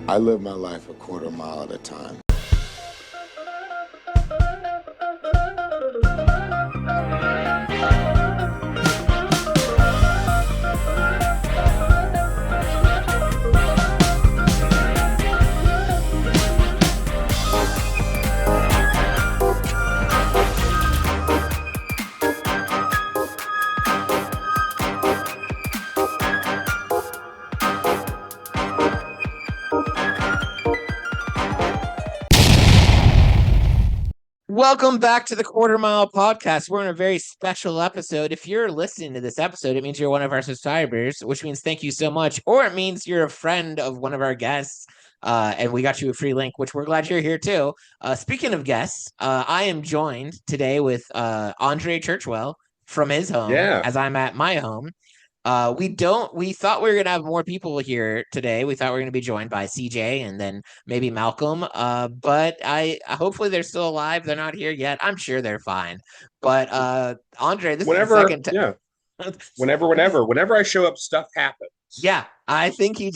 I live my life a quarter mile at a time. Welcome back to the Quarter Mile Podcast. We're in a very special episode. If you're listening to this episode, it means you're one of our subscribers, which means thank you so much. Or it means you're a friend of one of our guests, and we got you a free link, which we're glad you're here too. Speaking of guests, I am joined today with Andre Churchwell from his home, Yeah. as I'm at my home. We thought we were gonna have more people here today. We thought we were gonna be joined by CJ and then maybe Malcolm. But I hopefully they're still alive. They're not here yet. I'm sure they're fine. But Andre, this is the Whenever, second time. yeah. Whenever I show up, stuff happens. Yeah, I think he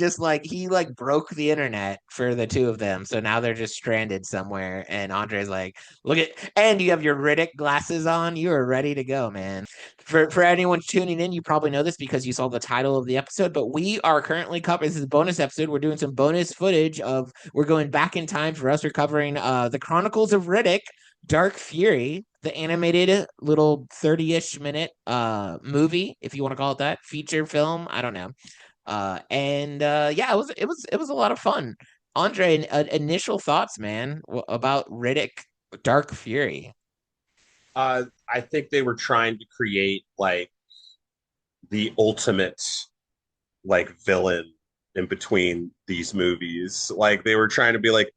broke the internet for the two of them. So now they're just stranded somewhere. And Andre's like, look at, and you have your Riddick glasses on. You are ready to go, man. For anyone tuning in, you probably know this because you saw the title of the episode, but we are currently covering, this is a bonus episode. We're doing some bonus footage we're going back in time for us. We're covering the Chronicles of Riddick, Dark Fury, the animated little 30-ish minute movie, if you want to call it that, feature film. I don't know. Yeah, it was a lot of fun. Andre, initial thoughts, man, about Riddick, Dark Fury. I think they were trying to create like the ultimate like villain in between these movies. Like they were trying to be like,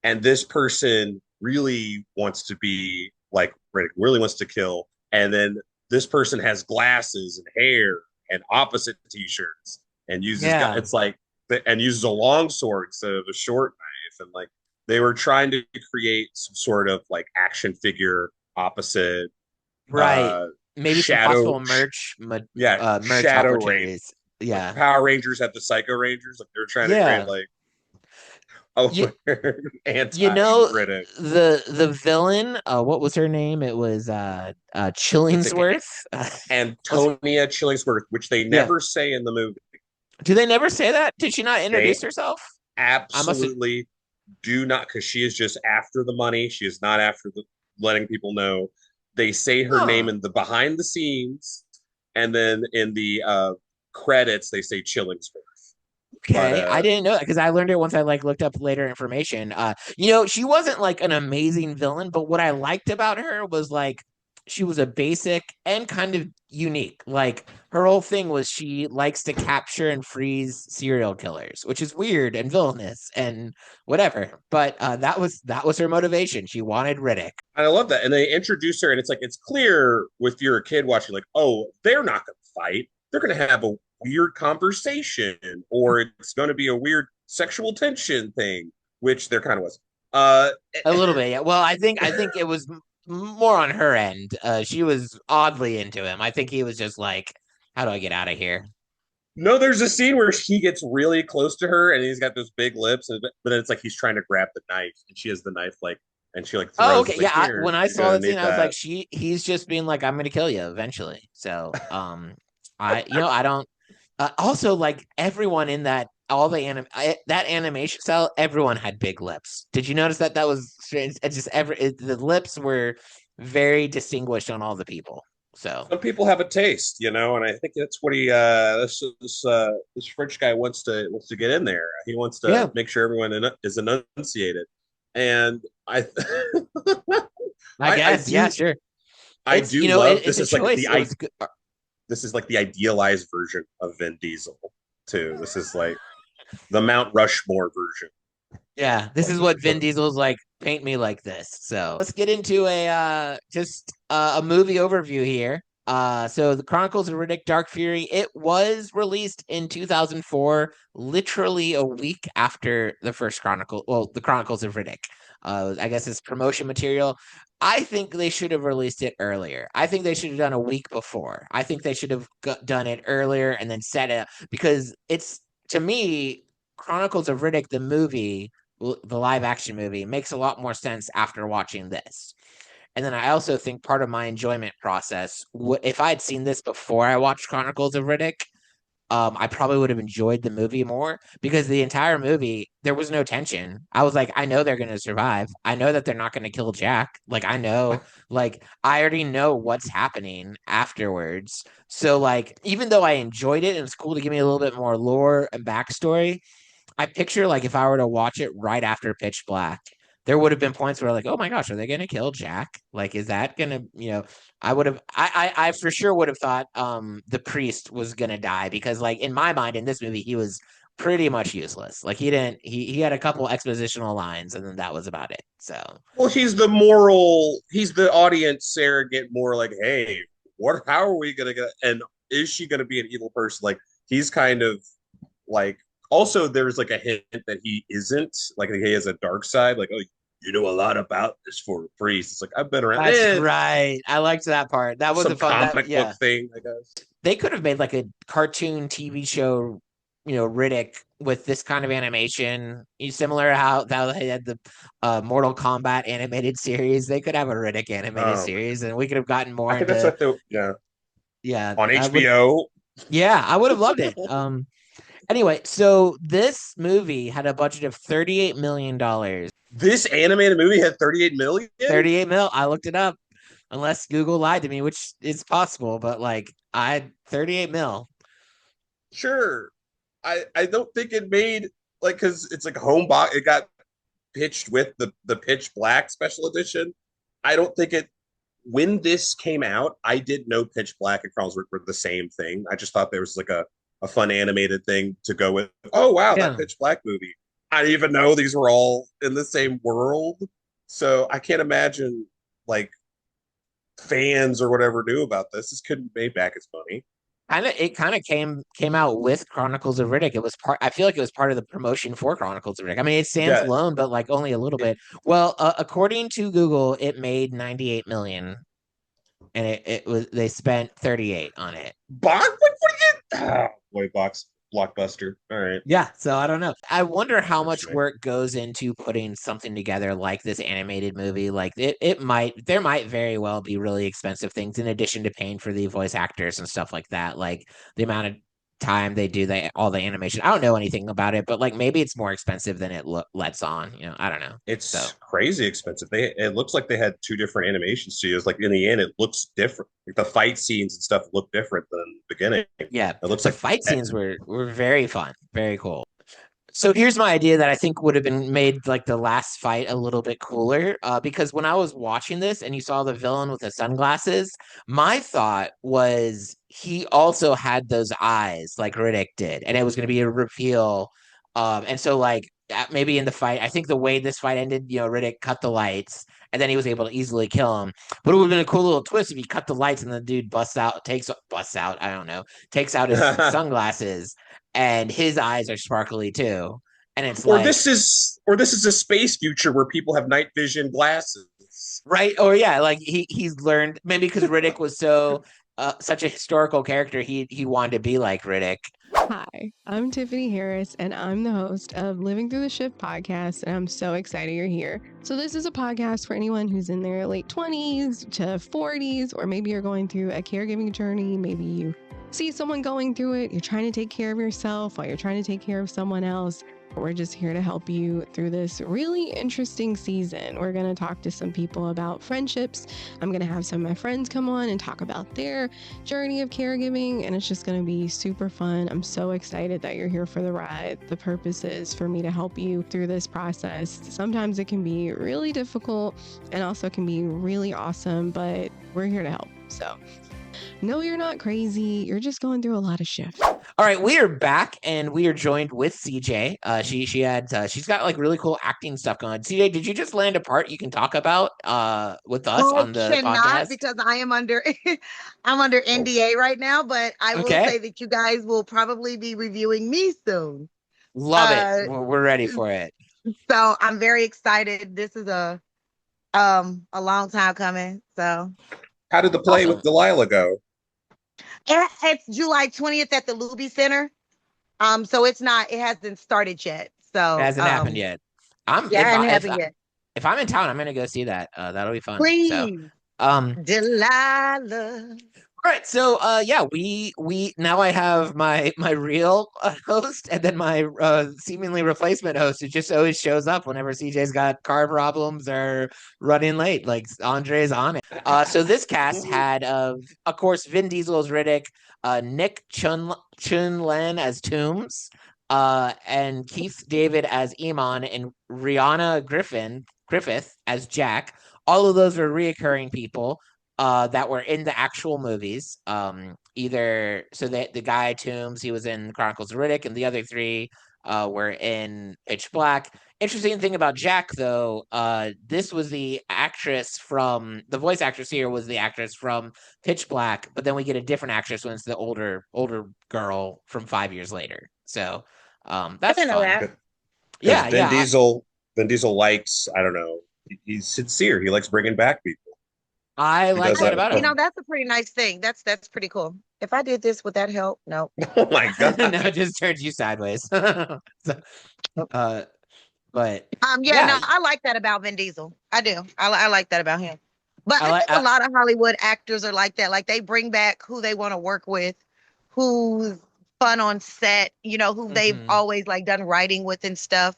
and this person really wants to be like Riddick, really wants to kill, and then this person has glasses and hair and opposite t-shirts and Yeah, it's like and uses a long sword instead of a short knife, and like they were trying to create some sort of like action figure opposite right. uh Maybe some shadow possible merch shadow range. opportunities. Like Yeah, Power Rangers had the Psycho Rangers, like they're trying to create yeah. like You you anti know Riddick. the villain. What was her name? It was It's like Chillingsworth. Was Antonia Chillingsworth, which they Yeah. never say in the movie. Do they never say that? Did she not introduce They herself? I must have. absolutely do not, because she is just after the money. She is not after the letting people know. They say her name Huh. in the behind the scenes, and then in the credits they say Chillingsworth. But Okay, I didn't know that because I learned it once I looked up later information. She wasn't like an amazing villain, but what I liked about her was like she was a basic and kind of unique. Like her whole thing was she likes to capture and freeze serial killers, which is weird and villainous and whatever. But that was her motivation. She wanted Riddick. I love that, and they introduce her, and it's like it's clear if you're a kid watching, like, oh, they're not going to fight. They're going to have a weird conversation, or it's going to be a weird sexual tension thing, which there kind of was. Uh, A little bit, yeah. Well, I think it was more on her end. She was oddly into him. I think he was just like, "How do I get out of here?" no, there's a scene where he gets really close to her, and he's got those big lips, but then it's like he's trying to grab the knife, and she has the knife, like, and she like Oh, throws okay, it, like, yeah. here, When I you're saw gonna that scene, need I was that. like, he's just being like, "I'm gonna kill you eventually." So, I don't. Also, like everyone in all that animation style, everyone had big lips. Did you notice that? That was strange. It's just the lips were very distinguished on all the people. So, Some people have a taste, and I think that's what he this French guy wants to get in there. He wants to yeah, make sure everyone is enunciated, and I I I guess, yeah, do sure. I do love It's this a is like choice. It was good. this is like the idealized version of Vin Diesel too. This is like the Mount Rushmore version. Yeah, this Like is what Vin what Diesel's like. Paint me like this. So let's get into a movie overview here. So the Chronicles of Riddick, Dark Fury. It was released in 2004, literally a week after the first Chronicle. Well, the Chronicles of Riddick. I guess it's promotion material. I think they should have released it earlier. I think they should have done a week before. I think they should have done it earlier and then set it up because it's to me Chronicles of Riddick, the movie, the live action movie, makes a lot more sense after watching this. And then I also think part of my enjoyment process, if I had seen this before I watched Chronicles of Riddick, I probably would have enjoyed the movie more because the entire movie, there was no tension. I was like, I know they're going to survive. I know that they're not going to kill Jack. Like, I know, like, I already know what's happening afterwards. So, like, even though I enjoyed it and it's cool to give me a little bit more lore and backstory, I picture like if I were to watch it right after Pitch Black, there would have been points where like, oh my gosh, are they gonna kill Jack? Like, is that gonna, I would have I for sure would have thought the priest was gonna die because like in my mind in this movie he was pretty much useless. Like he had a couple expositional lines and then that was about it. So Well, he's the audience surrogate, more like, hey, how are we gonna get, and is she gonna be an evil person? Like, he's kind of like, also there's like a hint that he isn't, like he has a dark side, like, oh, you know a lot about this for a priest. It's like, I've been around. that's right. I liked that part. That was Some a fun comic book thing, I guess. they could have made like a cartoon TV show, Riddick with this kind of animation, similar to how they had the Mortal Kombat animated series. They could have a Riddick animated Oh my series, and we could have gotten I more think that's into what the yeah yeah. on I would, HBO. yeah, I would have loved it. Anyway, so this movie had a budget of $38 million. This animated movie had 38 million. 38 mil. I looked it up, unless Google lied to me, which is possible, but like 38 mil. Sure. I don't think it made, like, because it's like home box. It got pitched with the Pitch Black special edition. I don't think it, when this came out, I didn't know Pitch Black and Chronicles were the same thing. I just thought there was like a fun animated thing to go with. Oh wow, that Yeah. Pitch Black movie. I didn't even know these were all in the same world. So I can't imagine like fans or whatever knew about this. This couldn't pay back its money. It kind of came out with Chronicles of Riddick. It was part. I feel like it was part of the promotion for Chronicles of Riddick. I mean, it stands Yeah. alone, but like only a little bit. Well, according to Google, it made 98 million, and it was they spent 38 on it. Box? Like, what are you? Oh, boy, blockbuster. All right. Yeah, so I don't know. I wonder how much Interesting. work goes into putting something together like this animated movie. Like there might very well be really expensive things in addition to paying for the voice actors and stuff like that. Like the amount of time they do all the animation. I don't know anything about it, but like maybe it's more expensive than it lets on. I don't know. So It's crazy expensive. It looks like they had two different animation studios. Like in the end, it looks different. Like the fight scenes and stuff look different than the beginning. yeah, It looks the like fight scenes were very fun, very cool. So here's my idea that I think would have been made like the last fight a little bit cooler. Because when I was watching this and you saw the villain with the sunglasses, my thought was he also had those eyes like Riddick did, and it was going to be a reveal. And so like maybe in the fight, I think the way this fight ended, Riddick cut the lights. And then he was able to easily kill him. But it would have been a cool little twist if he cut the lights and the dude busts out, I don't know, takes out his sunglasses and his eyes are sparkly too. And it's or like this is a space future where people have night vision glasses. right, or yeah, like he's learned maybe because Riddick was so such a historical character, he wanted to be like Riddick. Hi, I'm Tiffany Harris, and I'm the host of Living Through the Shift podcast, and I'm so excited you're here. So this is a podcast for anyone who's in their late 20s to 40s, or maybe you're going through a caregiving journey. Maybe you see someone going through it. You're trying to take care of yourself while you're trying to take care of someone else. We're just here to help you through this really interesting season. We're going to talk to some people about friendships. I'm going to have some of my friends come on and talk about their journey of caregiving, and it's just going to be super fun. I'm so excited that you're here for the ride. The purpose is for me to help you through this process. Sometimes it can be really difficult and also can be really awesome, but we're here to help. So no, you're not crazy. You're just going through a lot of shifts. All right, we are back and we are joined with CJ. She's got like really cool acting stuff going on. CJ, did you just land a part you can talk about with us on the podcast? Because I am under I'm under NDA right now, but I will say that you guys will probably be reviewing me soon. Love it. We're ready for it. So I'm very excited. This is a long time coming. So how did the play with Delilah go? It's July 20th at the Luby Center. So it hasn't started yet. So it hasn't happened yet. It hasn't happened yet. If I'm in town, I'm gonna go see that. That'll be fun. Please, so, Delilah. All right, so we now I have my real host and then my seemingly replacement host who just always shows up whenever CJ's got car problems or running late. Like Andre's on it. So this cast had of course Vin Diesel as Riddick, Nick Chun-Lan as Toombs, and Keith David as Iman, and Rihanna Griffith as Jack. All of those are reoccurring people that were in the actual movies. Either so that the guy Toombs, he was in Chronicles of Riddick, and the other three were in Pitch Black. Interesting thing about Jack, though, this was the voice actress here was the actress from Pitch Black, but then we get a different actress when it's the older girl from 5 years later. So that's fun. That. Yeah, Vin Diesel likes, I don't know, he's sincere. He likes bringing back people. I like that about him. That's a pretty nice thing. That's pretty cool. If I did this, would that help? No. Oh my god. No, it just turns you sideways. But No, I like that about Vin Diesel. I do. I like that about him. But I think a lot of Hollywood actors are like that. Like they bring back who they want to work with, who's fun on set, who they've always like done writing with and stuff.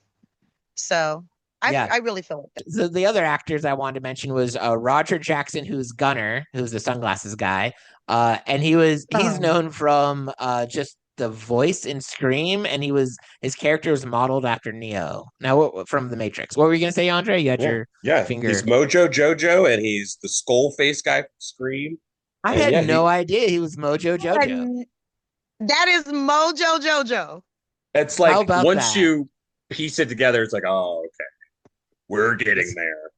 So I really feel like that. So the other actors I wanted to mention was Roger Jackson, who's Gunner, who's the sunglasses guy. And he's known from just the voice in Scream, and his character was modeled after Neo. Now from The Matrix. What were you gonna say, Andre? You had your finger. He's Mojo Jojo, and he's the skull face guy from Scream. I had no idea he was Mojo Jojo. That is Mojo Jojo. It's like once you piece it together, it's like, oh, okay. We're getting there.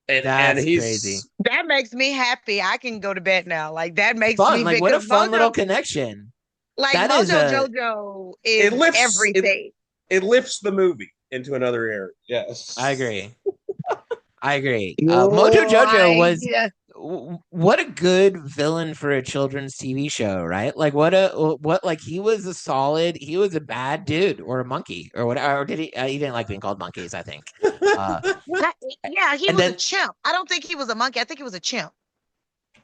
And he's crazy. That makes me happy. I can go to bed now. Like that makes fun. me like what a fun little connection. Like that Mojo Jojo is everything. It lifts the movie into another area. Yes. I agree. Mojo Jojo was what a good villain for a children's TV show, right? Like he was a bad dude or a monkey or whatever. Or did he didn't like being called monkeys, I think. He was a chimp. I don't think he was a monkey. I think he was a chimp.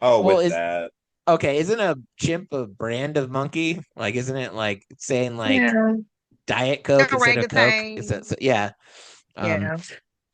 Oh, that. Okay, isn't a chimp a brand of monkey? Like, isn't it like saying Diet Coke instead of Coke? Yeah.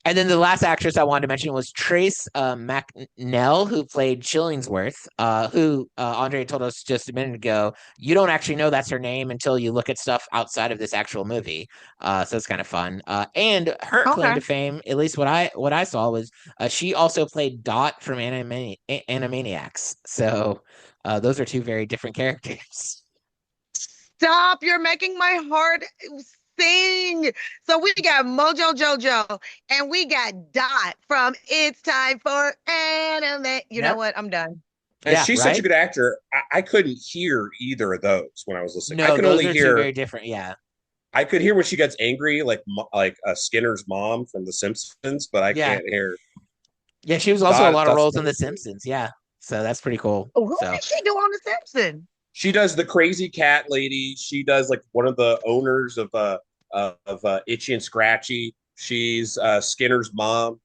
And then the last actress I wanted to mention was Trace McNell, who played Chillingsworth, who Andre told us just a minute ago. You don't actually know that's her name until you look at stuff outside of this actual movie. So it's kind of fun. And her claim to fame, at least what I saw, was she also played Dot from Animaniacs. So those are two very different characters. Stop! You're making my heart sing. So we got Mojo Jojo and we got Dot from It's Time for Anime. You know what? I'm done. And she's such a good actor. I couldn't hear either of those when I was listening. No, I could those only are hear two very different. Yeah. I could hear when she gets angry, like Skinner's mom from The Simpsons, but I can't hear. Yeah, she was also a lot of roles in The Simpsons. Yeah, so that's pretty cool. Who did she do on The Simpsons? She does the crazy cat lady. She does like one of the owners of Itchy and Scratchy. She's Skinner's mom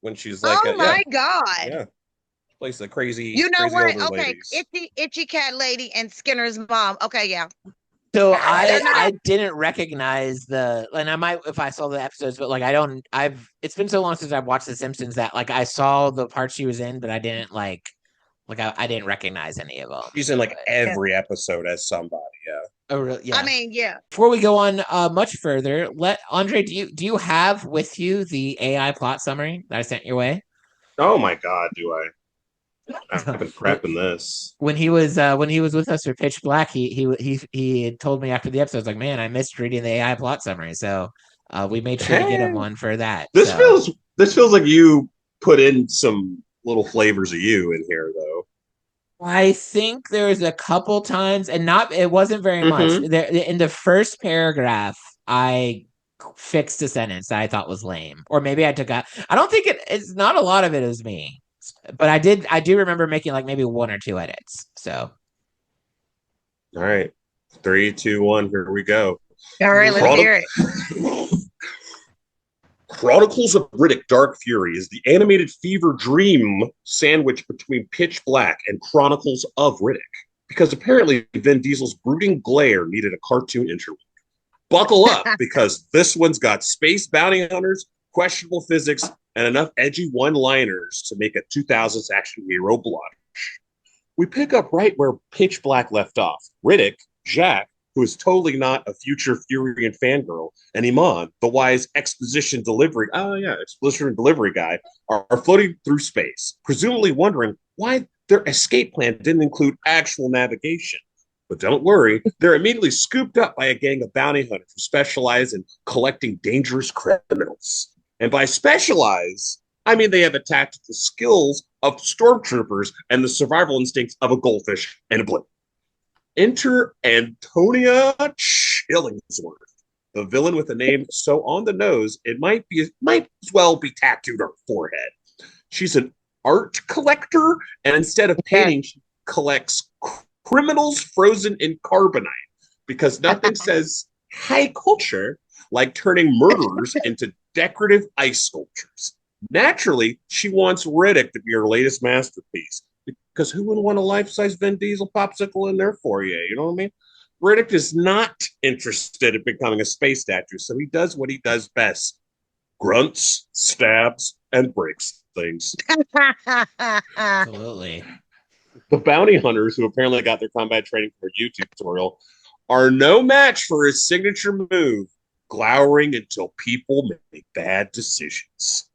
when she's like, oh my god, yeah, she plays the crazy. You know crazy what? Okay, ladies. Itchy cat lady and Skinner's mom. Okay, yeah. So I didn't recognize and I might if I saw the episodes, but like it's been so long since I've watched The Simpsons that like I saw the part she was in, but I didn't I didn't recognize any of them. She's in like every episode as somebody. Yeah. Oh, really? Yeah. I mean, yeah. Before we go on much further, Andre, do you have with you the AI plot summary that I sent your way? Oh my God, do I? I've been prepping this. When he was with us for Pitch Black, he had told me after the episode, I was like, man, I missed reading the AI plot summary, so we made sure to get him one for that. This feels like you put in some little flavors of you in here, though. I think there's a couple times, and it wasn't very much. There in the first paragraph, I fixed a sentence that I thought was lame, or maybe I took out. I don't think it's not a lot of it is me, but I do remember making like maybe one or two edits. So, all right, 3, 2, 1, here we go. All right, let's hear it. Chronicles of Riddick Dark Fury is the animated fever dream sandwiched between Pitch Black and Chronicles of Riddick, because apparently Vin Diesel's brooding glare needed a cartoon interlude. Buckle up, because this one's got space bounty hunters, questionable physics, and enough edgy one-liners to make a 2000s action hero blush. We pick up right where Pitch Black left off. Riddick, Jack, who is totally not a future Furian fangirl, and Iman, the wise exposition delivery guy, are floating through space, presumably wondering why their escape plan didn't include actual navigation. But don't worry, they're immediately scooped up by a gang of bounty hunters who specialize in collecting dangerous criminals. And by specialize, I mean they have the tactical skills of stormtroopers and the survival instincts of a goldfish and a blimp. Enter Antonia Chillingsworth, the villain with a name so on the nose it might as well be tattooed on her forehead. She's an art collector, and instead of painting, she collects criminals frozen in carbonite, because nothing says high culture like turning murderers into decorative ice sculptures. Naturally, she wants Riddick to be her latest masterpiece, because who wouldn't want a life-size Vin Diesel popsicle in there for you? You know what I mean? Riddick is not interested in becoming a space statue, so he does what he does best. Grunts, stabs, and breaks things. Absolutely. The bounty hunters, who apparently got their combat training from a YouTube tutorial, are no match for his signature move, glowering until people make bad decisions.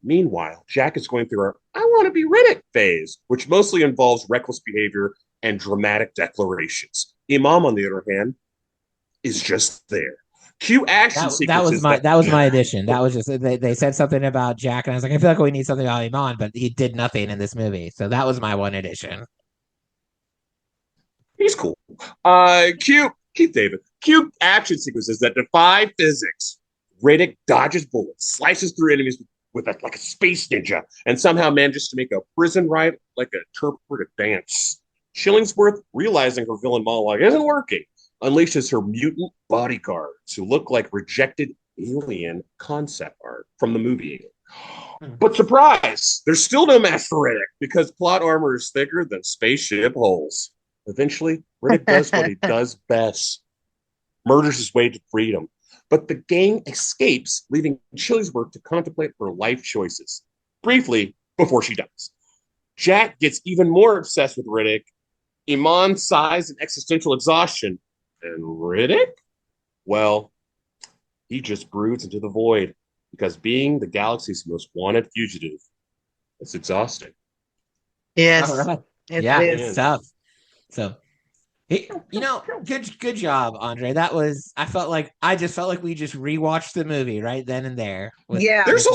Meanwhile, Jack is going through her I want to be Riddick phase, which mostly involves reckless behavior and dramatic declarations. Imam, on the other hand, is just there. Cue action sequences. That was my addition. That was just they said something about Jack, and I was like, I feel like we need something about Imam, but he did nothing in this movie. So that was my one addition. He's cool. Cue Keith David. Cue action sequences that defy physics. Riddick dodges bullets, slices through enemies with like a space ninja, and somehow manages to make a prison ride like a interpretive dance. Chillingsworth, realizing her villain monologue isn't working, unleashes her mutant bodyguards, who look like rejected alien concept art from the movie. But surprise, there's still no match for Riddick, because plot armor is thicker than spaceship holes. Eventually, Riddick does what he does best. Murders his way to freedom. But the gang escapes, leaving Chillingsworth to contemplate her life choices. Briefly, before she dies. Jack gets even more obsessed with Riddick. Iman sighs in existential exhaustion. And Riddick? Well, he just broods into the void, because being the galaxy's most wanted fugitive, it's exhausting. Yes. Right. It's tough. So, good job, Andre. I just felt like we just rewatched the movie right then and there. There's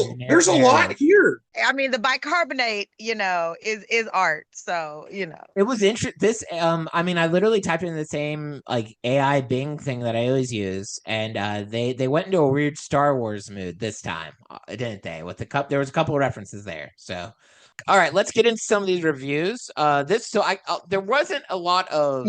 a lot here. I mean, the bicarbonate, is art. So, it was interesting. This, I literally typed in the same like AI Bing thing that I always use, and they went into a weird Star Wars mood this time, didn't they? With there was a couple of references there. So. All right, let's get into some of these reviews. There wasn't a lot of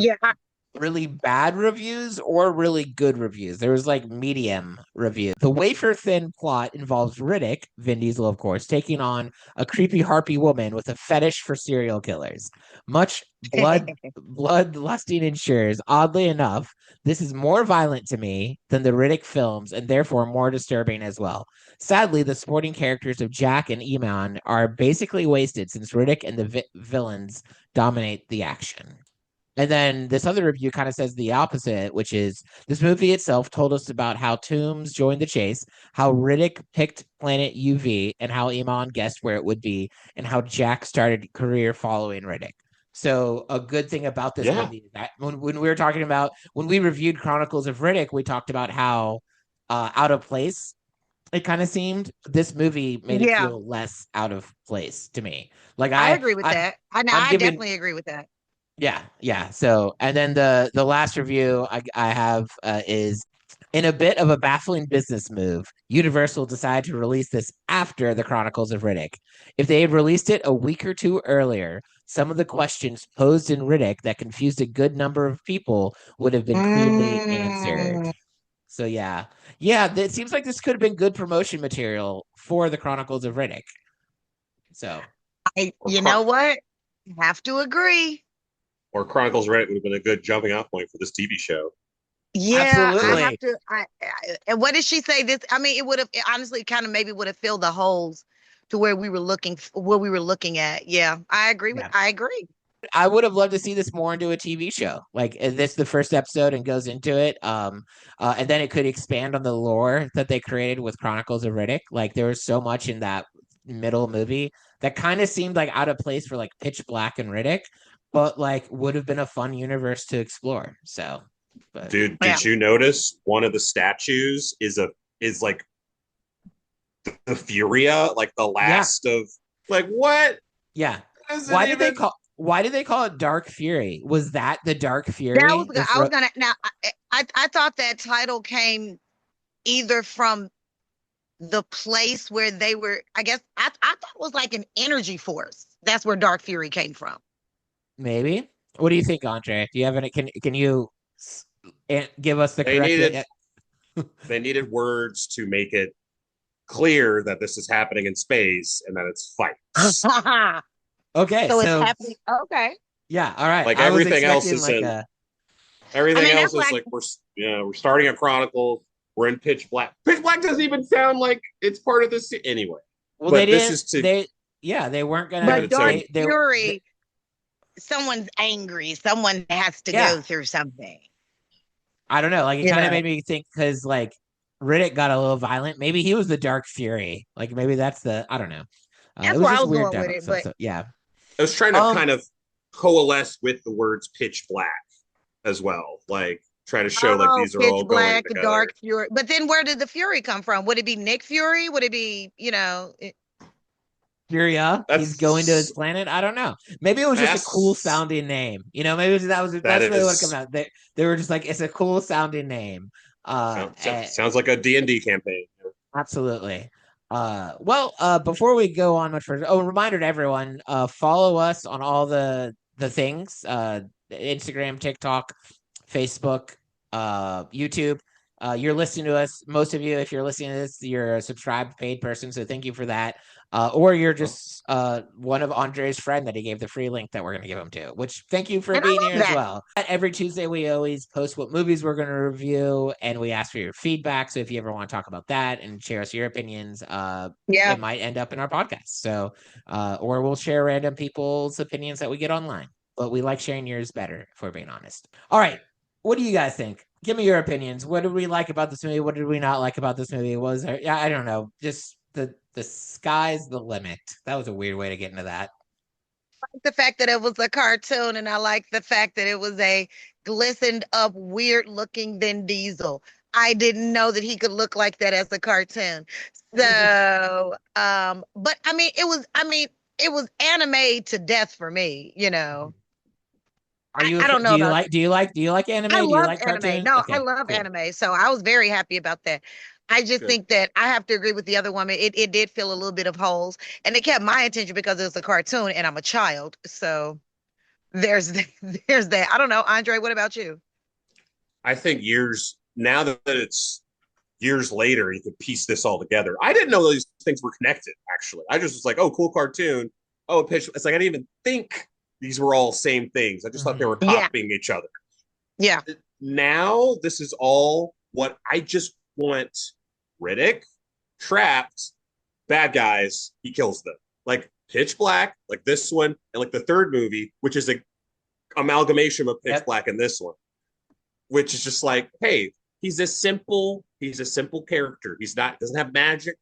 really bad reviews or really good reviews. There was like medium reviews. The wafer thin plot involves Riddick, Vin Diesel, of course, taking on a creepy harpy woman with a fetish for serial killers. Much bloodlusting ensures. Oddly enough, this is more violent to me than the Riddick films, and therefore more disturbing as well. Sadly, the supporting characters of Jack and Iman are basically wasted, since Riddick and the villains dominate the action. And then this other review kind of says the opposite, which is this movie itself told us about how Toombs joined the chase, how Riddick picked planet UV, and how Iman guessed where it would be, and how Jack started career following Riddick. So a good thing about this movie is that when we reviewed Chronicles of Riddick, we talked about how out of place it kind of seemed. This movie made it feel less out of place to me. Like I agree with that. I definitely agree with that. Yeah. So, and then the last review I have is, in a bit of a baffling business move, Universal decided to release this after the Chronicles of Riddick. If they had released it a week or two earlier, some of the questions posed in Riddick that confused a good number of people would have been clearly answered. So yeah, it seems like this could have been good promotion material for the Chronicles of Riddick. So, you know what? Have to agree. Or Chronicles of Riddick would have been a good jumping off point for this TV show. Yeah, absolutely. I have to. And what did she say? This, I mean, it honestly kind of maybe would have filled the holes to where we were looking at. Yeah, I agree with. I agree. I would have loved to see this more into a TV show. Like this, the first episode, and goes into it. And then it could expand on the lore that they created with Chronicles of Riddick. Like there was so much in that middle movie that kind of seemed like out of place for like Pitch Black and Riddick, but like would have been a fun universe to explore. So, dude, did you notice one of the statues is like the Furia, like the last of like what? Yeah. Why did they call it Dark Fury? Was that the Dark Fury? I thought that title came either from the place where they were. I guess I thought it was like an energy force. That's where Dark Fury came from. Maybe. What do you think, Andre? Do you have any? Can you give us the correct? They needed words to make it clear that this is happening in space and that it's fights. Okay, so it's happening. Okay. Yeah. All right. Like everything else is everything else is like we're starting a Chronicles. We're in Pitch Black. Pitch Black doesn't even sound like it's part of this anyway. Well, they didn't. They weren't gonna. But Dark Fury, someone's angry. Someone has to go through something. I don't know. Like it kind of made me think because like Riddick got a little violent. Maybe he was the Dark Fury. Like maybe that's the. I don't know. That's where I was going with it. But yeah. I was trying to kind of coalesce with the words Pitch Black as well, like try to show like these are all Black, going together. Dark Fury. But then where did the Fury come from? Would it be Nick Fury? Would it be Furia? He's going to his planet. I don't know. Maybe it was just a cool sounding name. Maybe that's really what came out. They were just like it's a cool sounding name. Sounds like a D&D campaign. Absolutely. Before we go on much further, a reminder to everyone, follow us on all the things, Instagram, TikTok, Facebook, YouTube. You're listening to us. Most of you, if you're listening to this, you're a subscribed paid person. So thank you for that. Or you're just one of Andre's friend that he gave the free link that we're going to give him to, which thank you for being here as well. Every Tuesday, we always post what movies we're going to review and we ask for your feedback. So if you ever want to talk about that and share us your opinions, it might end up in our podcast. So, or we'll share random people's opinions that we get online, but we like sharing yours better, if we're being honest. All right. What do you guys think? Give me your opinions. What did we like about this movie? What did we not like about this movie? I don't know. Just the sky's the limit. That was a weird way to get into that. I like the fact that it was a cartoon, and I like the fact that it was a glistened up, weird looking Vin Diesel. I didn't know that he could look like that as a cartoon. So, but it was anime to death for me, I don't know. Do you like anime? I love anime. Cartoons? No, okay, I love anime. So I was very happy about that. I just think that I have to agree with the other woman. It did fill a little bit of holes, and it kept my attention because it was a cartoon and I'm a child. So there's that. I don't know. Andre, what about you? I think now that it's years later, you could piece this all together. I didn't know these things were connected, actually. I just was like, oh, cool cartoon. Oh, pitch. It's like I didn't even think these were all same things. I just thought they were copying each other. Yeah. Now this is all what I just want. Riddick, trapped, bad guys, he kills them. Like Pitch Black, like this one, and like the third movie, which is an amalgamation of Pitch Black and this one, which is just like, hey, he's a simple character. Doesn't have magic.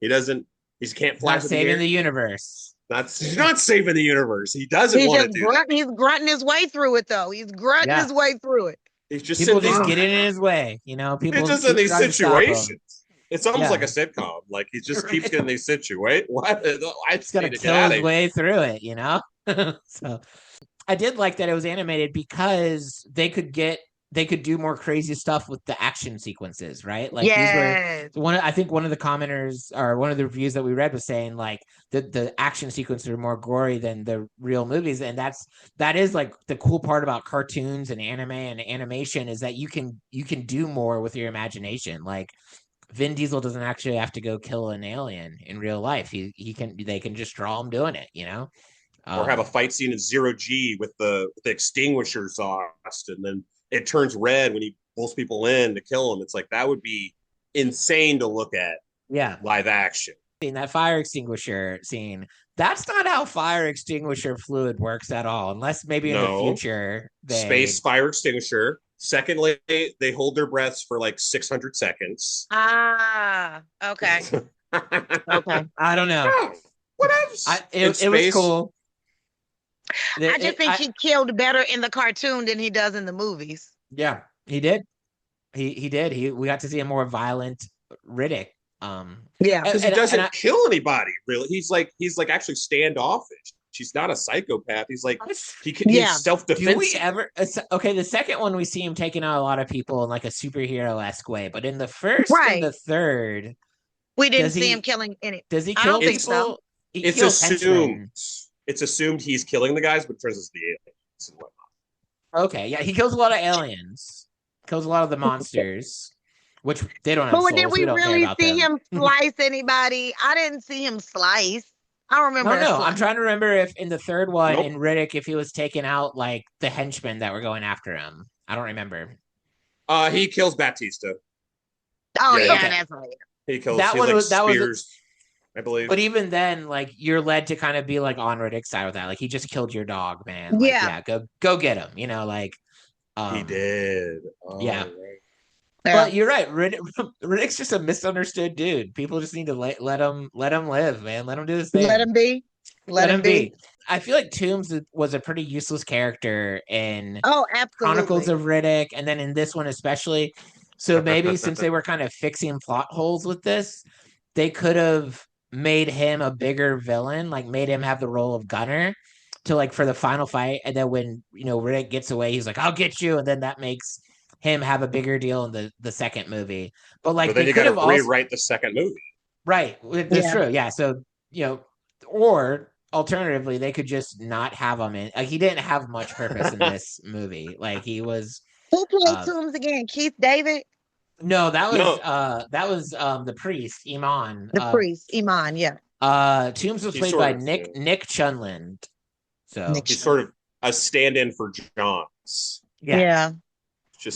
He can't fly. Not saving the universe. He's not saving the universe. He doesn't want to do that. He's grunting his way through it, though. He's grunting his way through it. He's just people just getting in his way, People it's just in these situations. It's almost like a sitcom. Like he just keeps getting these situations. What? I just got to kill his way through it, So I did like that it was animated because they could get they could do more crazy stuff with the action sequences, right? Like yes. these were I think one of the commenters or one of the reviews that we read was saying like the action sequences are more gory than the real movies. And that is like the cool part about cartoons and anime and animation is that you can do more with your imagination. Like Vin Diesel doesn't actually have to go kill an alien in real life. They can just draw him doing it, you know? Or have a fight scene in zero G with the extinguisher exhaust, and then it turns red when he pulls people in to kill them. It's like that would be insane to look at. Yeah, live action. In that fire extinguisher scene, that's not how fire extinguisher fluid works at all, unless maybe in the future space fire extinguisher. Secondly, they hold their breaths for like 600 seconds. Ah, okay. Okay. I don't know. Yeah, whatever. It was cool. I just think he killed better in the cartoon than he does in the movies. Yeah, he did. He did. We got to see a more violent Riddick. Yeah, because he doesn't kill anybody. Really, he's like actually standoffish. He's not a psychopath. He's like he's self-defense. Do we ever? Okay, the second one we see him taking out a lot of people in like a superhero-esque way, but in the first and the third, we didn't see him killing any. Does he kill people? So. It's assumed. It's assumed he's killing the guys, but it turns out the aliens and whatnot. Okay, yeah, he kills a lot of aliens. Kills a lot of the monsters. Which they don't have souls. But did we really see him slice anybody? I didn't see him slice. I don't remember. No, I'm trying to remember if in the third one in Riddick, if he was taking out like the henchmen that were going after him. I don't remember. He kills Batista. Oh yeah, that's right. He kills that one. That was I believe. But even then, like you're led to kind of be like on Riddick's side with that. Like he just killed your dog, man. Like, yeah, go get him. You know, like he did. Oh, yeah. Right. But you're right. Riddick's just a misunderstood dude. People just need to let him live, man. Let him do his thing. Let him be. Let him be. I feel like Toombs was a pretty useless character in absolutely. Chronicles of Riddick, and then in this one especially. So maybe since they were kind of fixing plot holes with this, they could have made him a bigger villain, like made him have the role of Gunner to like for the final fight, and then when Riddick gets away, he's like, "I'll get you," and then that makes him have a bigger deal in the second movie. But like then you got to rewrite the second movie. Right. That's true. Yeah. So, or alternatively, they could just not have him in. Like, he didn't have much purpose in this movie. Like he was. Who played Toombs again? Keith David? No, that was the priest, Iman. The priest, Iman, yeah. Toombs was played by Nick Chunland. So he's sort of a stand-in for Johns. Yeah.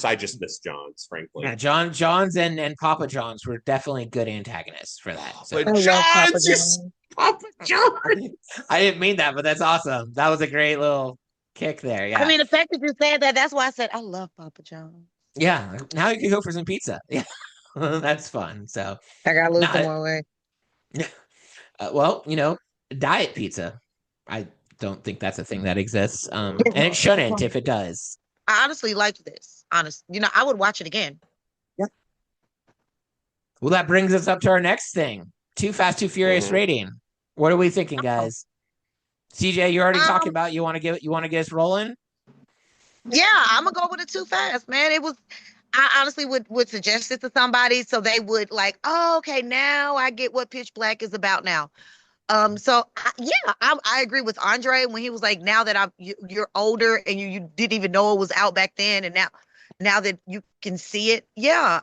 I just miss Johns, frankly. Yeah, Johns and Papa Johns were definitely good antagonists for that. So. But Papa Johns. I didn't mean that, but that's awesome. That was a great little kick there. Yeah. I mean, the fact that you said that's why I said I love Papa Johns. Yeah. Now you can go for some pizza. Yeah. That's fun. So I gotta lose some more weight. Well, diet pizza. I don't think that's a thing that exists. And it shouldn't if it does. I honestly liked this. I would watch it again. Yeah. Well, that brings us up to our next thing. Too Fast, Too Furious rating. What are we thinking, guys? CJ, you're already talking about you want to get us rolling? Yeah, I'm gonna go with it Too Fast, man. I honestly would suggest it to somebody so they would like, oh, okay, now I get what Pitch Black is about now. I agree with Andre when he was like, now that you're older and you didn't even know it was out back then, and now that you can see it,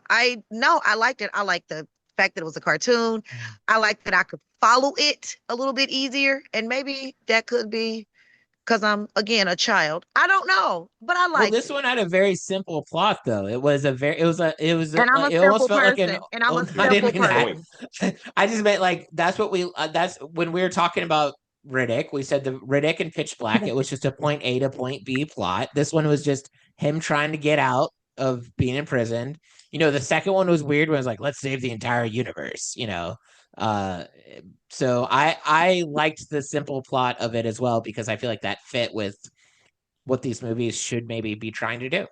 I liked it. I like the fact that it was a cartoon. I like that I could follow it a little bit easier, and maybe that could be because I'm again a child. I don't know, but I like. Well, this one had a very simple plot, though. And I'm a simple person. I just meant like that's when we were talking about Riddick. We said the Riddick and Pitch Black. It was just a point A to point B plot. This one was just him trying to get out of being imprisoned. The second one was weird when it was like, let's save the entire universe. So I liked the simple plot of it as well because I feel like that fit with what these movies should maybe be trying to do.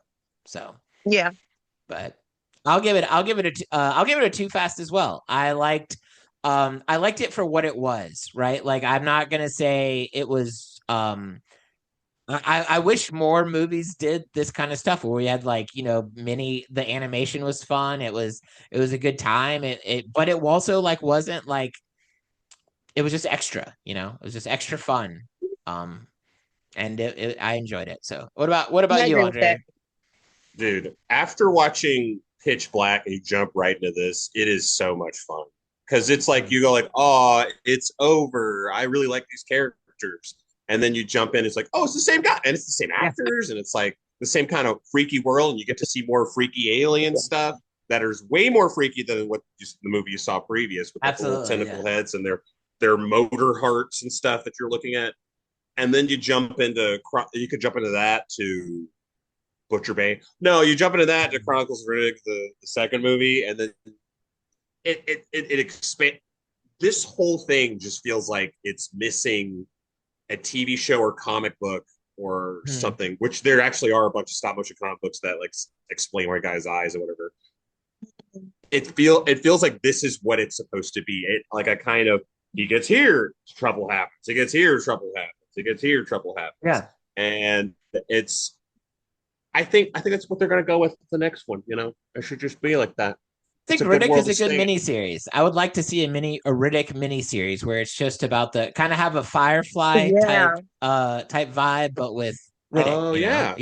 So yeah, but I'll give it a Too Fast as well. I liked it for what it was, right? Like I'm not gonna say it was I wish more movies did this kind of stuff where we had like, the animation was fun. It was a good time. But it also like wasn't like, it was just extra, it was just extra fun. And I enjoyed it. So what about you, Andre? Dude, after watching Pitch Black and you jump right into this, it is so much fun. Because it's like you go like, oh, it's over. I really like these characters. And then you jump in, it's like, oh, it's the same guy. And it's the same actors, and it's like the same kind of freaky world, and you get to see more freaky alien stuff that is way more freaky than what the movie you saw previous with the little tentacle heads and their motor hearts and stuff that you're looking at. And then you could jump into that to Butcher Bay. No, you jump into that to Chronicles of Riddick, the second movie, and then it expands. This whole thing just feels like it's missing a TV show or comic book or something, which there actually are a bunch of stop motion comic books that like explain why guy's eyes or whatever. It feels like this is what it's supposed to be. It like a kind of, he gets here, trouble happens. He gets here, trouble happens. He gets here, trouble happens. Yeah. And I think that's what they're going to go with the next one. It should just be like that. I think Riddick is a good miniseries. I would like to see a Riddick miniseries where it's just about the kind of have a Firefly type vibe, but with Riddick. Oh yeah.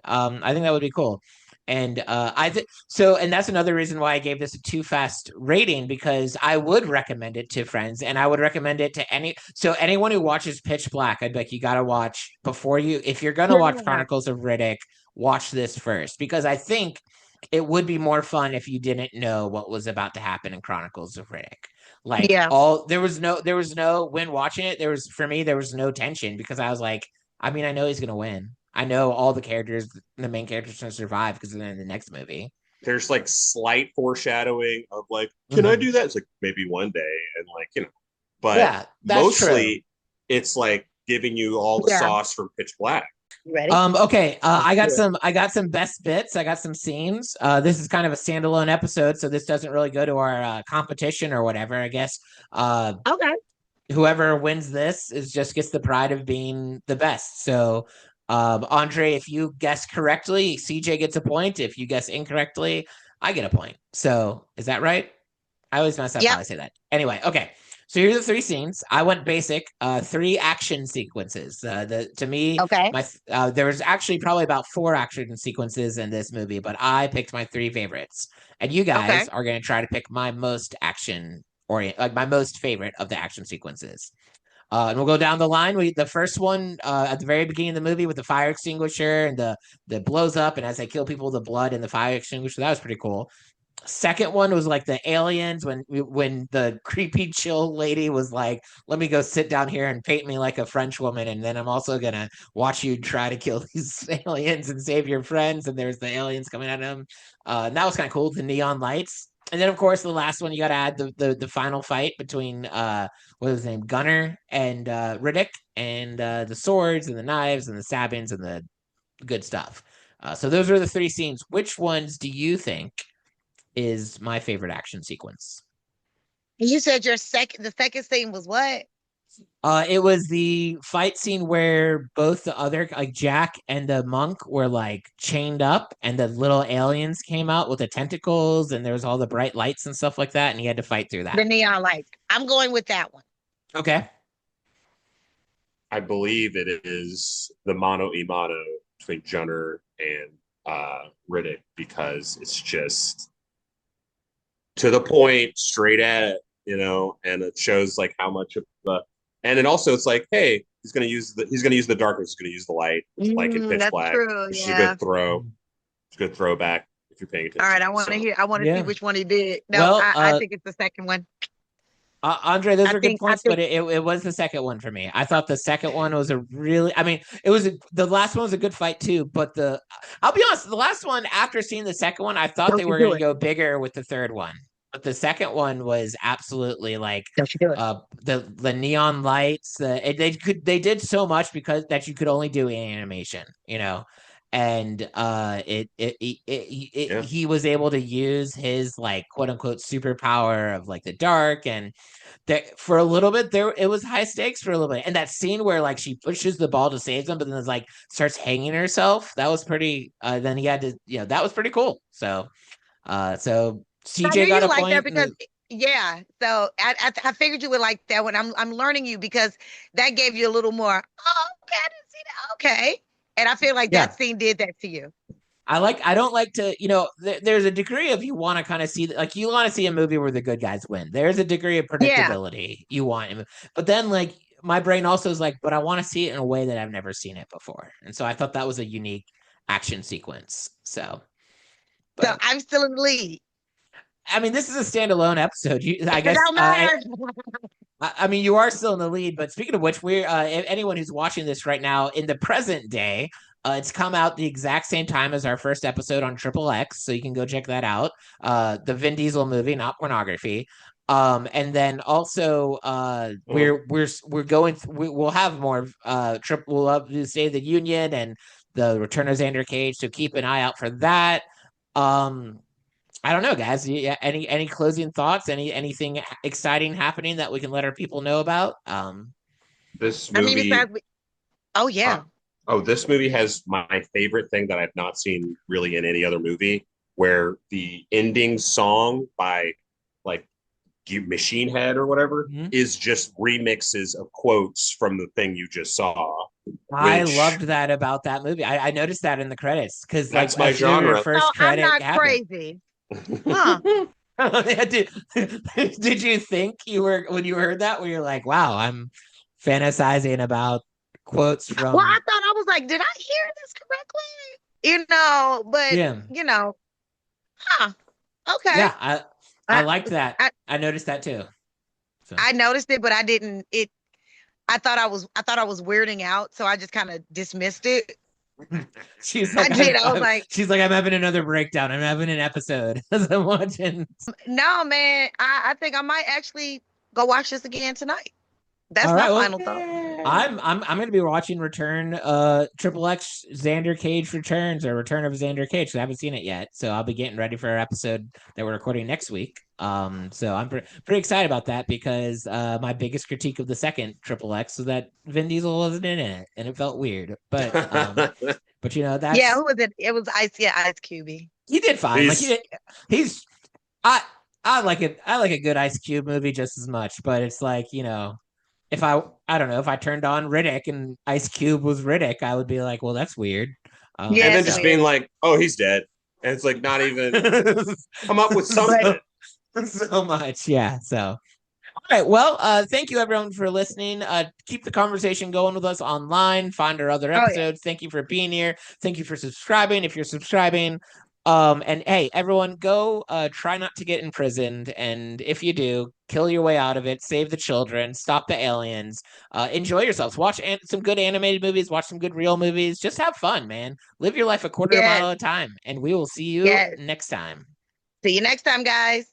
I think that would be cool. And I think so, and that's another reason why I gave this a too fast rating, because I would recommend it to friends, and I would recommend it to anyone who watches Pitch Black. I'd be like, you got to watch if you're gonna watch Chronicles of Riddick, watch this first, because I think it would be more fun if you didn't know what was about to happen in Chronicles of Riddick. Like there was no when watching it, there was no tension, because I was like, I mean, I know he's gonna win. I know all the main characters gonna survive because they're in the next movie. There's like slight foreshadowing of like, can I do that? It's like maybe one day, and like, but mostly true. It's like giving you all the sauce from Pitch Black. Ready? Okay. I got some best bits. I got some scenes. This is kind of a standalone episode, so this doesn't really go to our competition or whatever, I guess. Okay. Whoever wins this just gets the pride of being the best. So, Andre, if you guess correctly, CJ gets a point. If you guess incorrectly, I get a point. So, is that right? I always mess up how I say that. Anyway, okay. So here's the 3 scenes. I went basic, 3 action sequences. To me, there was actually probably about 4 action sequences in this movie, but I picked my 3 favorites. And you guys are going to try to pick my most my most favorite of the action sequences. And we'll go down the line. The first one at the very beginning of the movie with the fire extinguisher and the blows up, and as they kill people, the blood in the fire extinguisher, that was pretty cool. Second one was like the aliens when the creepy chill lady was like, let me go sit down here and paint me like a French woman, and then I'm also gonna watch you try to kill these aliens and save your friends, and there's the aliens coming at them. And that was kind of cool, the neon lights. And then of course the last one, you gotta add the final fight between what was his name, Gunner and Riddick, and the swords and the knives and the stabbings and the good stuff. So those are the 3 scenes. Which ones do you think is my favorite action sequence? You said the second scene was what? It was the fight scene where both the other, like Jack and the monk, were like chained up, and the little aliens came out with the tentacles, and there was all the bright lights and stuff like that, and he had to fight through that. The neon lights. I'm going with that one. Okay. I believe it is the mano a mano between Junner and Riddick, because it's just to the point, straight at it, and it shows like how much of and then also it's like, hey, he's gonna use the darkness, he's gonna use the light, like in Pitch Black. True, which is a good throw. It's a good throwback if you're paying attention. All right, I want to see which one he did. No, I think it's the second one. Andre, those are good points, but it was the second one for me. I thought the second one was the last one was a good fight too, but I'll be honest, the last one, after seeing the second one, I thought they were going to go bigger with the third one. But the second one was absolutely like the neon lights. They did so much because that you could only do in animation, and he was able to use his like quote unquote superpower of like the dark, and that for a little bit there, it was high stakes for a little bit. And that scene where like she pushes the ball to save them, but then like starts hanging herself. That was pretty. Then he had to, that was pretty cool. So CJ got a like point. That because yeah, so I figured you would like that when I'm learning you because that gave you a little more. Oh, okay, I didn't see that. Okay, and I feel like that scene did that to you. I don't like to, there's a degree of you want to kind of see, like, you want to see a movie where the good guys win. There's a degree of predictability you want. But then, like, my brain also is like, but I want to see it in a way that I've never seen it before. And so I thought that was a unique action sequence. So I'm still in the lead. I mean, this is a standalone episode. I guess. I mean, you are still in the lead. But speaking of which, we're anyone who's watching this right now in the present day, it's come out the exact same time as our first episode on Triple X, so you can go check that out. The Vin Diesel movie, not pornography. And then also, we're going. We'll have more. We'll have the State of the Union and the Return of Xander Cage. So keep an eye out for that. I don't know, guys. Any closing thoughts? Anything exciting happening that we can let our people know about? This movie. Oh yeah. This movie has my favorite thing that I've not seen really in any other movie, where the ending song by like Machine Head or whatever is just remixes of quotes from the thing you just saw. I loved that about that movie. I noticed that in the credits because that's my genre. First credit I'm not happened. Crazy. Huh. Did you think you were when you heard that? Where you're like, wow, I'm fantasizing about quotes from. Well, I thought I was like, did I hear this correctly? But huh? Okay. Yeah, I liked that. I noticed that too. So. I noticed it, but I didn't. I thought I was weirding out, so I just kind of dismissed it. She's like, she's like, I'm having another breakdown. I'm having an episode as I'm watching. No, man, I think I might actually go watch this again tonight. That's my final thought. I'm going to be watching Triple X Xander Cage Returns or Return of Xander Cage. I haven't seen it yet, so I'll be getting ready for our episode that we're recording next week. So I'm pretty excited about that because my biggest critique of the second Triple X was that Vin Diesel wasn't in it, and it felt weird. But that's who was it? It was Ice Cube. He did fine. I like it. I like a good Ice Cube movie just as much, but it's like if I don't know, if I turned on Riddick and Ice Cube was Riddick, I would be like, well, that's weird. And then just being like, oh, he's dead. And it's like not even come up with something. So much. Yeah. So, all right. Well, thank you everyone for listening. Keep the conversation going with us online. Find our other episodes. Thank you for being here. Thank you for subscribing. If you're subscribing, and hey, everyone, go try not to get imprisoned, and if you do, kill your way out of it, save the children, stop the aliens, enjoy yourselves, watch some good animated movies, watch some good real movies, just have fun, man. Live your life a quarter mile at a time, and we will see you next time. See you next time, guys.